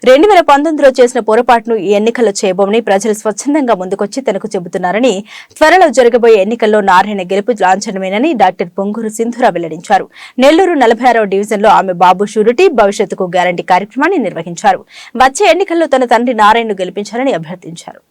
2019లో చేసిన పొరపాటును ఈ ఎన్నికల్లో చేయబోమని ప్రజలు స్వచ్ఛందంగా ముందుకొచ్చి తనకు చెబుతున్నారని, త్వరలో జరగబోయే ఎన్నికల్లో నారాయణ గెలుపు లాంఛనమేనని డాక్టర్ పొంగూరు సింధూర వెల్లడించారు. నెల్లూరు 46వ డివిజన్లో ఆమె బాబు షూరిటీ భవిష్యత్తుకు గ్యారంటీ కార్యక్రమాన్ని నిర్వహించారు. వచ్చే ఎన్నికల్లో తన తండ్రి నారాయణను గెలిపించాలని అభ్యర్థించారు.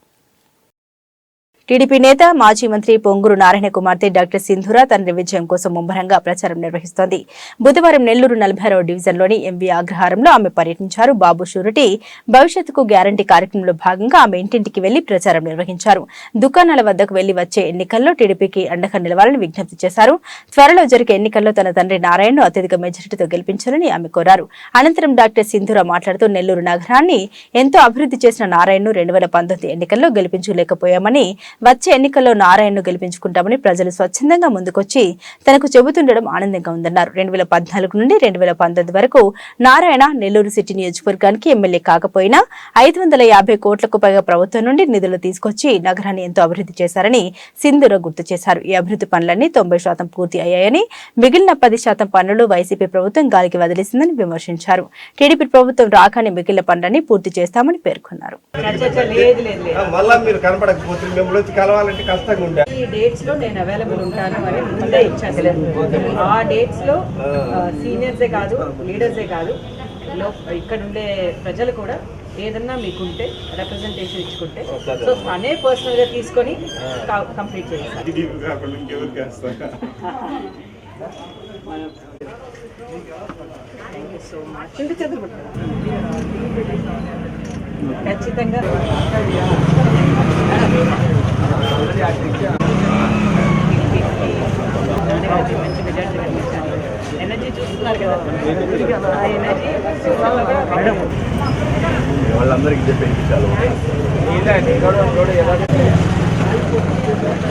టీడీపీ నేత మాజీ మంత్రి పొంగూరు నారాయణ కుమార్తె డాక్టర్ సింధూర తండ్రి విజయం కోసం ముమ్మరంగా ప్రచారం నిర్వహిస్తోంది. బుధవారం నెల్లూరు 46వ డివిజన్లోని ఎంవీ అగ్రహారంలో ఆమె పర్యటించారు. బాబు షూరిటీ భవిష్యత్తుకు గ్యారంటీ కార్యక్రమంలో భాగంగా ఆమె ఇంటింటికి వెళ్లి ప్రచారం నిర్వహించారు. దుకాణాల వద్దకు వెళ్లి వచ్చే ఎన్నికల్లో టీడీపీకి అండగా నిలవాలని విజ్ఞప్తి చేశారు. త్వరలో జరిగే ఎన్నికల్లో తన తండ్రి నారాయణను అత్యధిక మెజారిటీతో గెలిపించాలని ఆమె కోరారు. అనంతరం డాక్టర్ సింధూర మాట్లాడుతూ నెల్లూరు నగరాన్ని ఎంతో అభివృద్ధి చేసిన నారాయణను 2019 ఎన్నికల్లో గెలిపించలేకపోయామని, వచ్చే ఎన్నికల్లో నారాయణను గెలిపించుకుంటామని ప్రజలు స్వచ్ఛందంగా ముందుకొచ్చి తనకు చెబుతుండడం ఆనందంగా ఉందన్నారు. 2014 నుండి 2019 వరకు నారాయణ నెల్లూరు సిటీ నియోజకవర్గానికి ఎమ్మెల్యే కాకపోయినా 550 కోట్లకు పైగా ప్రభుత్వం నుండి నిధులు తీసుకొచ్చి నగరాన్ని ఎంతో అభివృద్ధి చేశారని సింధూర గుర్తు చేశారు. ఈ అభివృద్ధి పనులన్నీ 90% పూర్తి అయ్యాయని, మిగిలిన 10% పనులు వైసీపీ ప్రభుత్వం గాలికి వదిలేసిందని విమర్శించారు. టీడీపీ ప్రభుత్వం రాగానే మిగిలిన పనులన్నీ పూర్తి చేస్తామని పేర్కొన్నారు. ఈ డేట్స్ లో నేను అవైలబుల్ ఉంటాను అని ముందే ఇచ్చాను. ఆ డేట్స్ లో సీనియర్సే కాదు, లీడర్సే కాదు, ఇక్కడ ఉండే ప్రజలు కూడా ఏదన్నా మీకుంటే రిప్రజెంటేషన్ ఇచ్చుకుంటే సో అనే పర్సనల్ గా తీసుకొని కంప్లీట్ చేస్తాను. సో మచ్ ఖచ్చితంగా మంచి మెజార్టీ కనిపించాను. ఎనర్జీ చూస్తున్నారు కదా, ఆ ఎనర్జీ వాళ్ళందరికీ చెప్పేసి